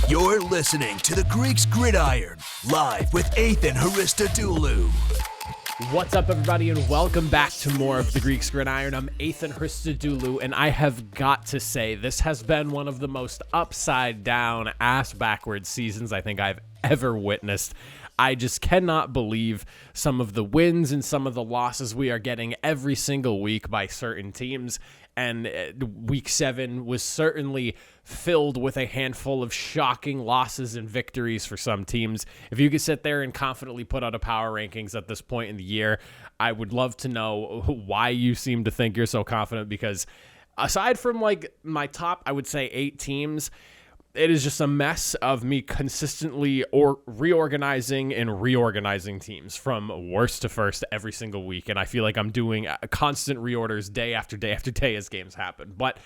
You're listening to the Greeks Gridiron, live with Ethan Hristodoulou. What's up, everybody, and welcome back to more of the Greeks Gridiron. I'm Ethan Hristodoulou, and I have got to say, this has been one of the most upside-down, ass-backwards seasons I think I've ever witnessed. I just cannot believe some of the wins and some of the losses we are getting every single week by certain teams. And week 7 was certainly filled with a handful of shocking losses and victories for some teams. If you could sit there and confidently put out a power rankings at this point in the year, I would love to know why you seem to think you're so confident, because aside from like my top, I would say 8 teams, it is just a mess of me consistently reorganizing teams from worst to first every single week. And I feel like I'm doing constant reorders day after day after day as games happen. But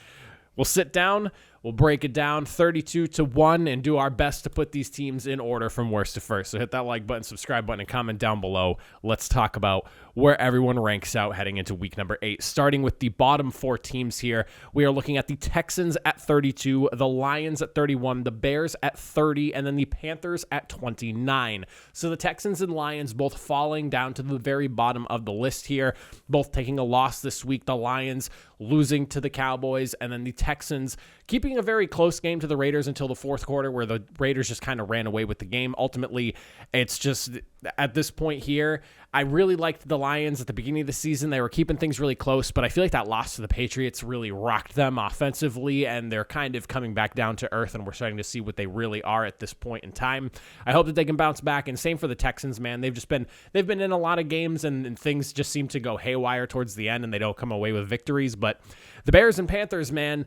we'll sit down, we'll break it down 32-1 and do our best to put these teams in order from worst to first. So hit that like button, subscribe button, and comment down below. Let's talk about where everyone ranks out heading into week number 8. Starting with the bottom 4 teams here, we are looking at the Texans at 32, the Lions at 31, the Bears at 30, and then the Panthers at 29. So the Texans and Lions both falling down to the very bottom of the list here, both taking a loss this week. The Lions losing to the Cowboys, and then the Texans keeping a very close game to the Raiders until the fourth quarter, where the Raiders just kind of ran away with the game. Ultimately, it's just at this point here, I really liked the Lions at the beginning of the season. They were keeping things really close, but I feel like that loss to the Patriots really rocked them offensively, and they're kind of coming back down to earth, and we're starting to see what they really are at this point in time. I hope that they can bounce back, and same for the Texans, man. They've been in a lot of games, and things just seem to go haywire towards the end, and they don't come away with victories. But the Bears and Panthers, man,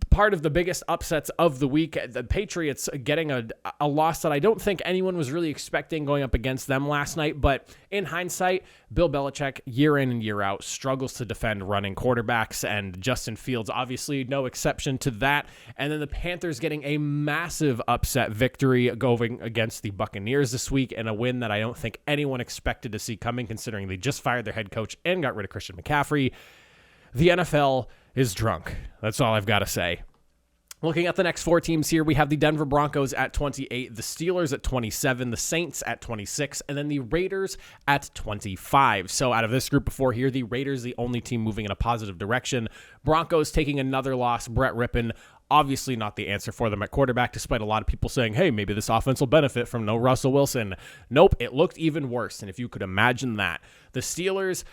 part of the biggest upsets of the week, the Patriots getting a loss that I don't think anyone was really expecting going up against them last night. But in hindsight, Bill Belichick, year in and year out, struggles to defend running quarterbacks, and Justin Fields, obviously no exception to that. And then the Panthers getting a massive upset victory going against the Buccaneers this week, in a win that I don't think anyone expected to see coming, considering they just fired their head coach and got rid of Christian McCaffrey. The NFL is drunk. That's all I've got to say. Looking at the next 4 teams here, we have the Denver Broncos at 28, the Steelers at 27, the Saints at 26, and then the Raiders at 25. So out of this group before here, the Raiders the only team moving in a positive direction. Broncos taking another loss. Brett Rippon, obviously not the answer for them at quarterback, despite a lot of people saying, hey, maybe this offense will benefit from no Russell Wilson. Nope, it looked even worse, and if you could imagine that. The Steelers,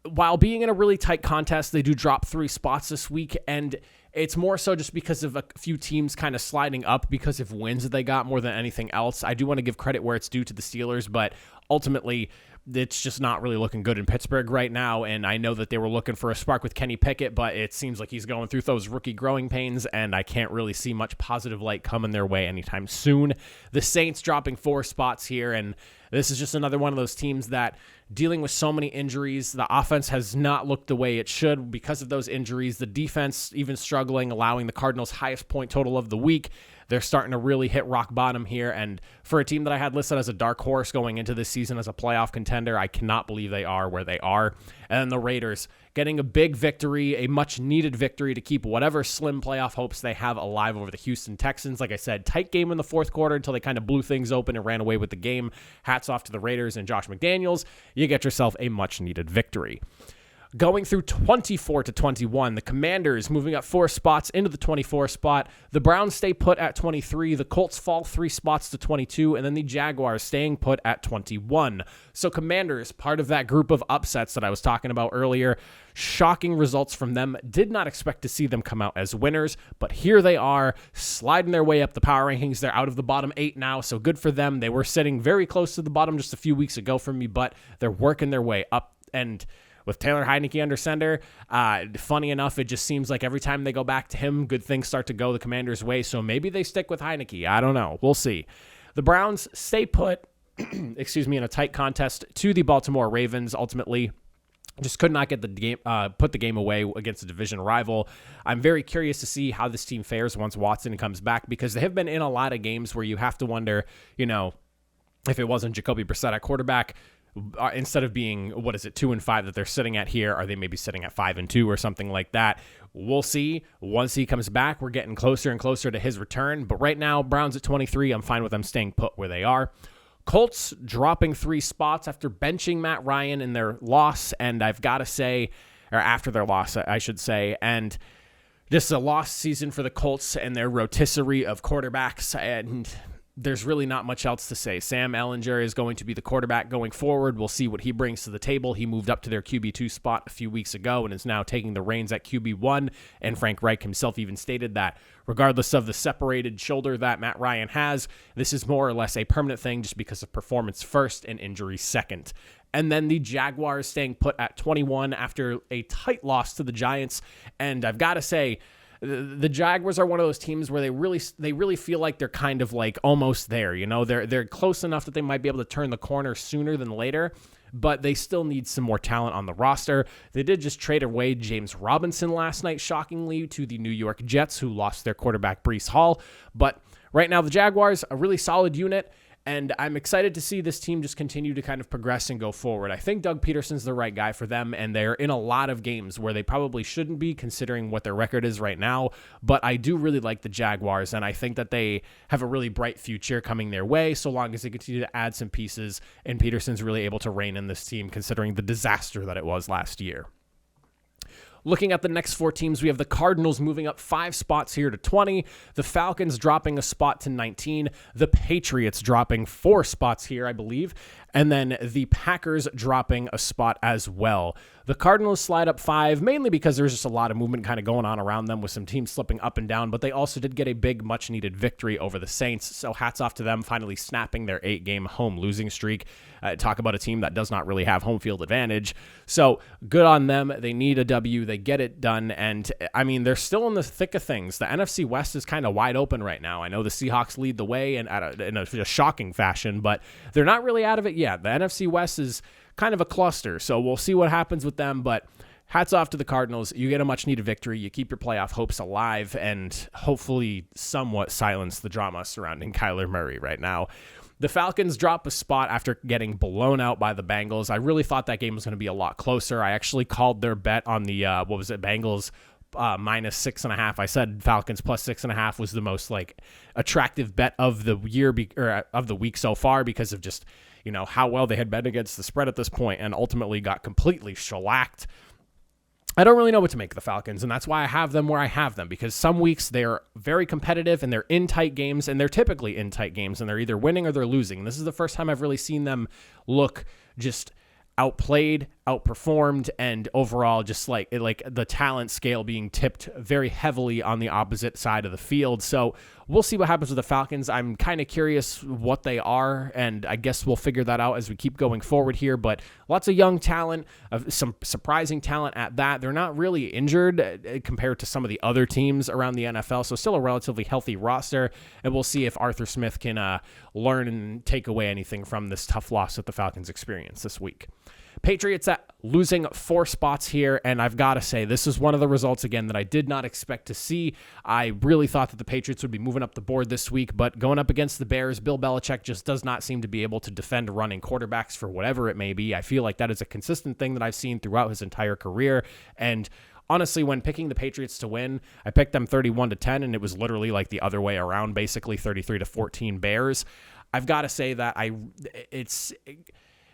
while being in a really tight contest, they do drop 3 spots this week, and it's more so just because of a few teams kind of sliding up because of wins that they got more than anything else. I do want to give credit where it's due to the Steelers, but ultimately it's just not really looking good in Pittsburgh right now, and I know that they were looking for a spark with Kenny Pickett, but it seems like he's going through those rookie growing pains, and I can't really see much positive light coming their way anytime soon. The Saints dropping 4 spots here, and this is just another one of those teams that, dealing with so many injuries, the offense has not looked the way it should because of those injuries. The defense even struggling, allowing the Cardinals' highest point total of the week. They're starting to really hit rock bottom here, and for a team that I had listed as a dark horse going into this season as a playoff contender, I cannot believe they are where they are. And then the Raiders getting a big victory, a much-needed victory to keep whatever slim playoff hopes they have alive over the Houston Texans. Like I said, tight game in the fourth quarter until they kind of blew things open and ran away with the game. Hats off to the Raiders and Josh McDaniels. You get yourself a much-needed victory. Going through 24-21, the Commanders moving up 4 spots into the 24 spot. The Browns stay put at 23. The Colts fall 3 spots to 22. And then the Jaguars staying put at 21. So Commanders, part of that group of upsets that I was talking about earlier. Shocking results from them. Did not expect to see them come out as winners, but here they are, sliding their way up the power rankings. They're out of the bottom 8 now, so good for them. They were sitting very close to the bottom just a few weeks ago for me, but they're working their way up. And with Taylor Heinicke under center, funny enough, it just seems like every time they go back to him, good things start to go the Commanders' way. So maybe they stick with Heinicke. I don't know. We'll see. The Browns stay put, in a tight contest to the Baltimore Ravens. Ultimately, just could not get the game, put the game away against a division rival. I'm very curious to see how this team fares once Watson comes back, because they have been in a lot of games where you have to wonder, if it wasn't Jacoby Brissett at quarterback, instead of being, 2-5 that they're sitting at here, are they maybe sitting at 5-2 or something like that? We'll see. Once he comes back, we're getting closer and closer to his return. But right now, Browns at 23. I'm fine with them staying put where they are. Colts dropping 3 spots after benching Matt Ryan in their loss. And I've got to say, or after their loss, I should say. And just a lost season for the Colts and their rotisserie of quarterbacks. And there's really not much else to say. Sam Ehlinger is going to be the quarterback going forward. We'll see what he brings to the table. He moved up to their QB2 spot a few weeks ago and is now taking the reins at QB1. And Frank Reich himself even stated that regardless of the separated shoulder that Matt Ryan has, this is more or less a permanent thing just because of performance first and injury second. And then the Jaguars staying put at 21 after a tight loss to the Giants. And I've got to say, the Jaguars are one of those teams where they really feel like they're kind of like almost there. You know, they're close enough that they might be able to turn the corner sooner than later, but they still need some more talent on the roster. They did just trade away James Robinson last night, shockingly, to the New York Jets, who lost their quarterback Breece Hall. But right now, the Jaguars, a really solid unit. And I'm excited to see this team just continue to kind of progress and go forward. I think Doug Peterson's the right guy for them, and they're in a lot of games where they probably shouldn't be considering what their record is right now. But I do really like the Jaguars, and I think that they have a really bright future coming their way so long as they continue to add some pieces, and Peterson's really able to rein in this team considering the disaster that it was last year. Looking at the next 4 teams, we have the Cardinals moving up 5 spots here to 20, the Falcons dropping a spot to 19, the Patriots dropping 4 spots here, I believe, and then the Packers dropping a spot as well. The Cardinals slide up 5, mainly because there's just a lot of movement kind of going on around them with some teams slipping up and down, but they also did get a big, much-needed victory over the Saints, so hats off to them finally snapping their 8-game home losing streak. Talk about a team that does not really have home field advantage. So good on them. They need a W. They get it done. And I mean, they're still in the thick of things. The NFC West is kind of wide open right now. I know the Seahawks lead the way and in a shocking fashion, but they're not really out of it yet. The NFC West is kind of a cluster. So we'll see what happens with them. But hats off to the Cardinals. You get a much needed victory. You keep your playoff hopes alive and hopefully somewhat silence the drama surrounding Kyler Murray right now. The Falcons drop a spot after getting blown out by the Bengals. I really thought that game was going to be a lot closer. I actually called their bet on the, Bengals minus 6.5. I said Falcons plus 6.5 was the most like attractive bet of the year of the week so far because of just, you know, how well they had bet against the spread at this point and ultimately got completely shellacked. I don't really know what to make of the Falcons, and that's why I have them where I have them, because some weeks they're very competitive and they're in tight games, and they're typically in tight games, and they're either winning or they're losing. And this is the first time I've really seen them look just outplayed, outperformed, and overall just like the talent scale being tipped very heavily on the opposite side of the field. So we'll see what happens with the Falcons. I'm kind of curious what they are, and I guess we'll figure that out as we keep going forward here. But lots of young talent, some surprising talent at that. They're not really injured compared to some of the other teams around the NFL, so still a relatively healthy roster, and we'll see if Arthur Smith can learn and take away anything from this tough loss that the Falcons experienced this week. Patriots at losing 4 spots here, and I've got to say, this is one of the results, again, that I did not expect to see. I really thought that the Patriots would be moving up the board this week, but going up against the Bears, Bill Belichick just does not seem to be able to defend running quarterbacks for whatever it may be. I feel like that is a consistent thing that I've seen throughout his entire career, and honestly, when picking the Patriots to win, I picked them 31-10, and it was literally like the other way around, basically 33-14 Bears. I've got to say that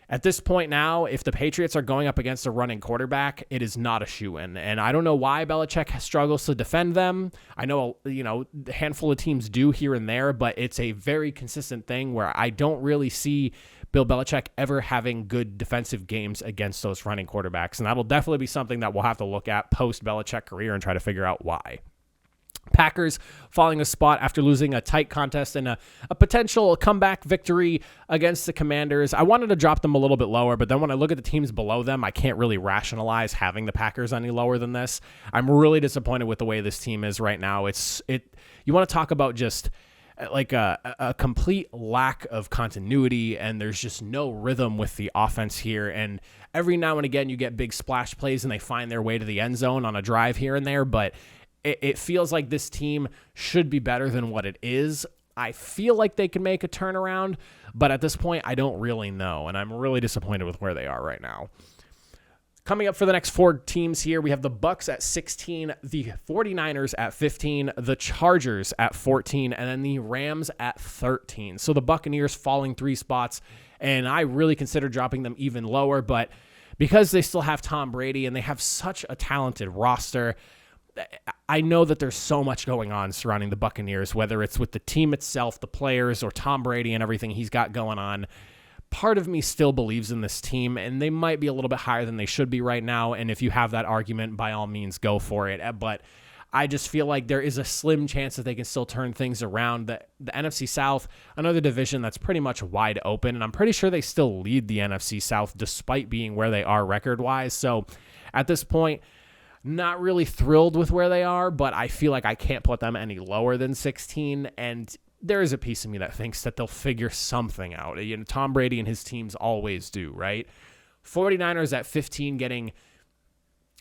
at this point now, if the Patriots are going up against a running quarterback, it is not a shoo-in. And I don't know why Belichick struggles to defend them. I know, a handful of teams do here and there, but it's a very consistent thing where I don't really see Bill Belichick ever having good defensive games against those running quarterbacks. And that'll definitely be something that we'll have to look at post-Belichick career and try to figure out why. Packers falling a spot after losing a tight contest and a potential comeback victory against the Commanders. I wanted to drop them a little bit lower, but then when I look at the teams below them, I can't really rationalize having the Packers any lower than this. I'm really disappointed with the way this team is right now. You want to talk about just like a complete lack of continuity, and there's just no rhythm with the offense here. And every now and again, you get big splash plays and they find their way to the end zone on a drive here and there, but it feels like this team should be better than what it is I feel like they can make a turnaround, but at this point, I don't really know, and I'm really disappointed with where they are right now. Coming up for the next 4 teams here, we have the Bucks at 16, the 49ers at 15, the Chargers at 14, and then the Rams at 13. So the Buccaneers falling 3 spots, and I really consider dropping them even lower, but because they still have Tom Brady and they have such a talented roster, I know that there's so much going on surrounding the Buccaneers, whether it's with the team itself, the players, or Tom Brady and everything he's got going on. Part of me still believes in this team, and they might be a little bit higher than they should be right now. And if you have that argument, by all means, go for it. But I just feel like there is a slim chance that they can still turn things around. The NFC South, another division that's pretty much wide open, and I'm pretty sure they still lead the NFC South despite being where they are record-wise. So at this point, not really thrilled with where they are, but I feel like I can't put them any lower than 16, and there is a piece of me that thinks that they'll figure something out. You know, Tom Brady and his teams always do, right? 49ers at 15 getting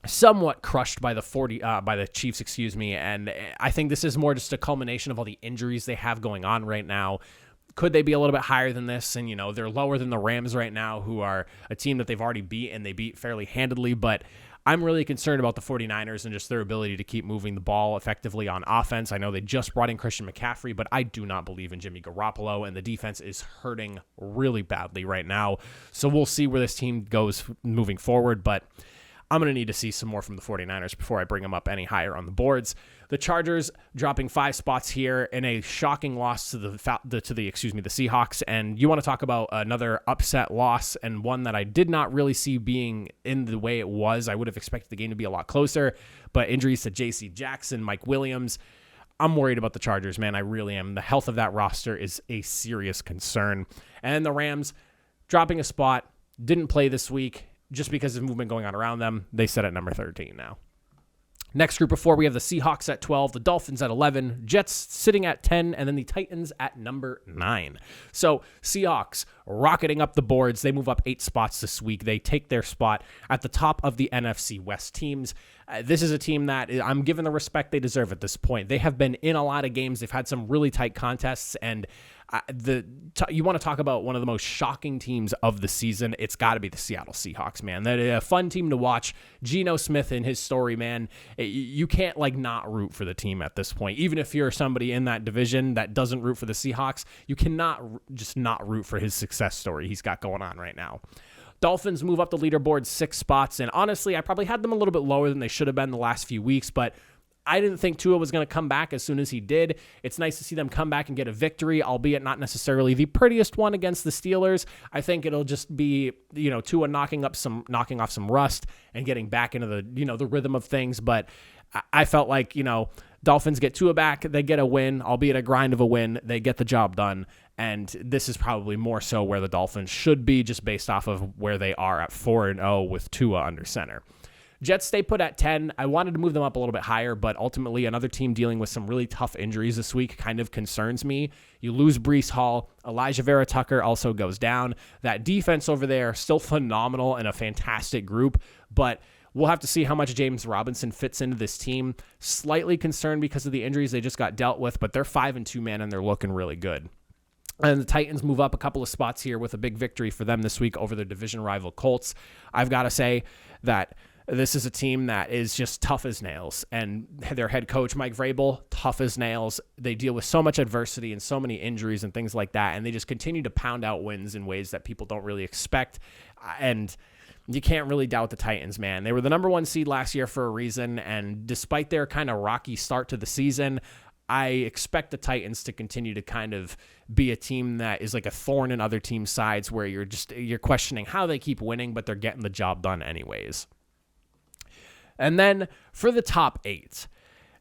somewhat crushed by the Chiefs, and I think this is more just a culmination of all the injuries they have going on right now. Could they be a little bit higher than this? And, you know, they're lower than the Rams right now, who are a team that they've already beat, and they beat fairly handedly, but I'm really concerned about the 49ers and just their ability to keep moving the ball effectively on offense. I know they just brought in Christian McCaffrey, but I do not believe in Jimmy Garoppolo, and the defense is hurting really badly right now. So we'll see where this team goes moving forward, but I'm going to need to see some more from the 49ers before I bring them up any higher on the boards. The Chargers dropping 5 spots here in a shocking loss to the Seahawks. And you want to talk about another upset loss, and one that I did not really see being in the way it was. I would have expected the game to be a lot closer, but injuries to J.C. Jackson, Mike Williams, I'm worried about the Chargers, man. I really am. The health of that roster is a serious concern. And the Rams dropping a spot, didn't play this week just because of movement going on around them. They sit at number 13 now. Next group of 4, we have the Seahawks at 12, the Dolphins at 11, Jets sitting at 10, and then the Titans at number 9. So Seahawks rocketing up the boards. They move up 8 spots this week. They take their spot at the top of the NFC West teams. This is a team that I'm giving the respect they deserve at this point. They have been in a lot of games. They've had some really tight contests, and you want to talk about one of the most shocking teams of the season, it's got to be the Seattle Seahawks, man. They're a fun team to watch. Geno Smith and his story, man, you can't not root for the team at this point. Even if you're somebody in that division that doesn't root for the Seahawks, you cannot just not root for his success story he's got going on right now. Dolphins move up the leaderboard 6 spots, and honestly, I probably had them a little bit lower than they should have been the last few weeks, but I didn't think Tua was going to come back as soon as he did. It's nice to see them come back and get a victory, albeit not necessarily the prettiest one against the Steelers. I think it'll just be, Tua knocking off some rust and getting back into the rhythm of things. But I felt like, Dolphins get Tua back, they get a win, albeit a grind of a win. They get the job done. And this is probably more so where the Dolphins should be, just based off of where they are at 4-0 with Tua under center. Jets stay put at 10. I wanted to move them up a little bit higher, but ultimately another team dealing with some really tough injuries this week kind of concerns me. You lose Breece Hall. Elijah Vera Tucker also goes down. That defense over there, still phenomenal and a fantastic group, but we'll have to see how much James Robinson fits into this team. Slightly concerned because of the injuries they just got dealt with, but they're 5-2, man, and they're looking really good. And the Titans move up a couple of spots here with a big victory for them this week over their division rival Colts. I've got to say that this is a team that is just tough as nails, and their head coach, Mike Vrabel, tough as nails. They deal with so much adversity and so many injuries and things like that, and they just continue to pound out wins in ways that people don't really expect. And you can't really doubt the Titans, man. They were the number 1 seed last year for a reason, and despite their kind of rocky start to the season, I expect the Titans to continue to kind of be a team that is like a thorn in other teams' sides, where you're questioning how they keep winning, but they're getting the job done anyways. And then for the top 8,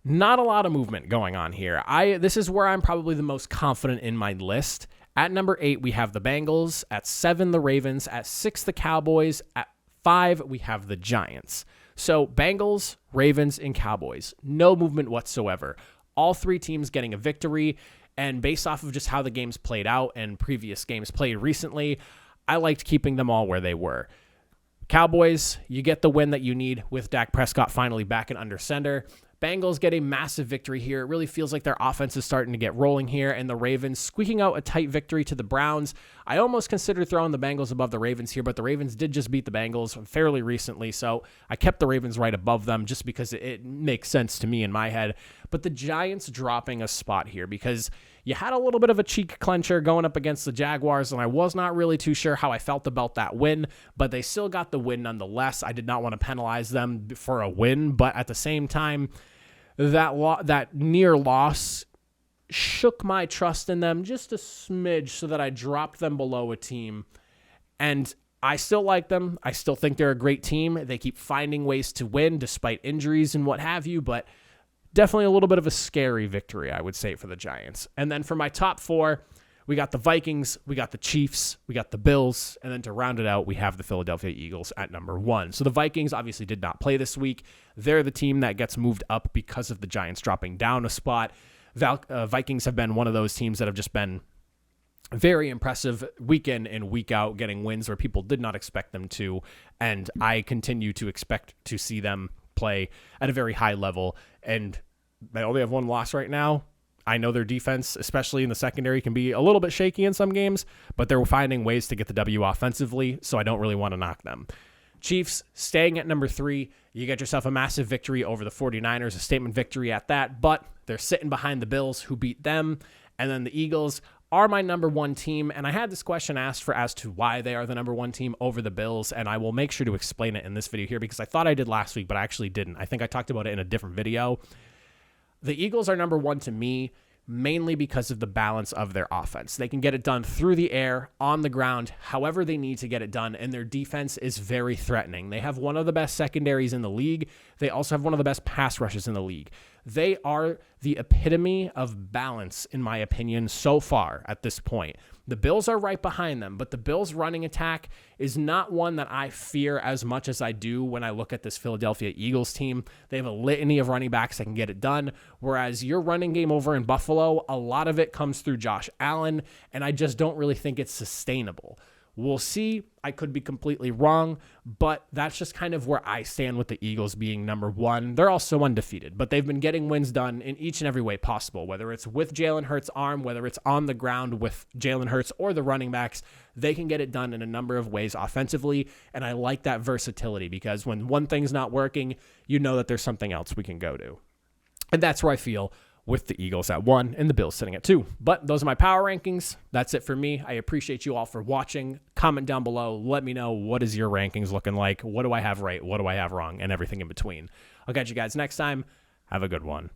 not a lot of movement going on here. This is where I'm probably the most confident in my list. At number 8, we have the Bengals. At 7, the Ravens. At 6, the Cowboys. At 5, we have the Giants. So Bengals, Ravens, and Cowboys. No movement whatsoever. All 3 teams getting a victory. And based off of just how the games played out and previous games played recently, I liked keeping them all where they were. Cowboys, you get the win that you need with Dak Prescott finally back and under center. Bengals get a massive victory here. It really feels like their offense is starting to get rolling here, and the Ravens squeaking out a tight victory to the Browns. I almost considered throwing the Bengals above the Ravens here, but the Ravens did just beat the Bengals fairly recently, so I kept the Ravens right above them just because it makes sense to me in my head. But the Giants dropping a spot here because you had a little bit of a cheek clencher going up against the Jaguars, and I was not really too sure how I felt about that win, but they still got the win nonetheless. I did not want to penalize them for a win, but at the same time, that near loss shook my trust in them just a smidge so that I dropped them below a team. And I still like them. I still think they're a great team. They keep finding ways to win despite injuries and what have you, but definitely a little bit of a scary victory, I would say, for the Giants. And then for my top four, we got the Vikings, we got the Chiefs, we got the Bills, and then to round it out, we have the Philadelphia Eagles at number 1. So the Vikings obviously did not play this week. They're the team that gets moved up because of the Giants dropping down a spot. Vikings have been one of those teams that have just been very impressive week in and week out, getting wins where people did not expect them to, and I continue to expect to see them play at a very high level, and they only have one loss right now. I know their defense, especially in the secondary, can be a little bit shaky in some games, but they're finding ways to get the W offensively, so I don't really want to knock them. Chiefs staying at number 3. You get yourself a massive victory over the 49ers, a statement victory at that, but they're sitting behind the Bills, who beat them, and then the Eagles are my number 1 team, and I had this question asked for as to why they are the number 1 team over the Bills, and I will make sure to explain it in this video here because I thought I did last week, but I actually didn't. I think I talked about it in a different video. The Eagles are number 1 to me mainly because of the balance of their offense. They can get it done through the air, on the ground, however they need to get it done, and their defense is very threatening. They have one of the best secondaries in the league. They also have one of the best pass rushes in the league. They are the epitome of balance, in my opinion, so far at this point. The Bills are right behind them, but the Bills' running attack is not one that I fear as much as I do when I look at this Philadelphia Eagles team. They have a litany of running backs that can get it done, whereas your running game over in Buffalo, a lot of it comes through Josh Allen, and I just don't really think it's sustainable. We'll see. I could be completely wrong, but that's just kind of where I stand with the Eagles being number 1. They're also undefeated, but they've been getting wins done in each and every way possible, whether it's with Jalen Hurts' arm, whether it's on the ground with Jalen Hurts or the running backs. They can get it done in a number of ways offensively, and I like that versatility because when one thing's not working, you know that there's something else we can go to. And that's where I feel with the Eagles at 1 and the Bills sitting at 2. But those are my power rankings. That's it for me. I appreciate you all for watching. Comment down below. Let me know, what is your rankings looking like? What do I have right? What do I have wrong? And everything in between. I'll catch you guys next time. Have a good one.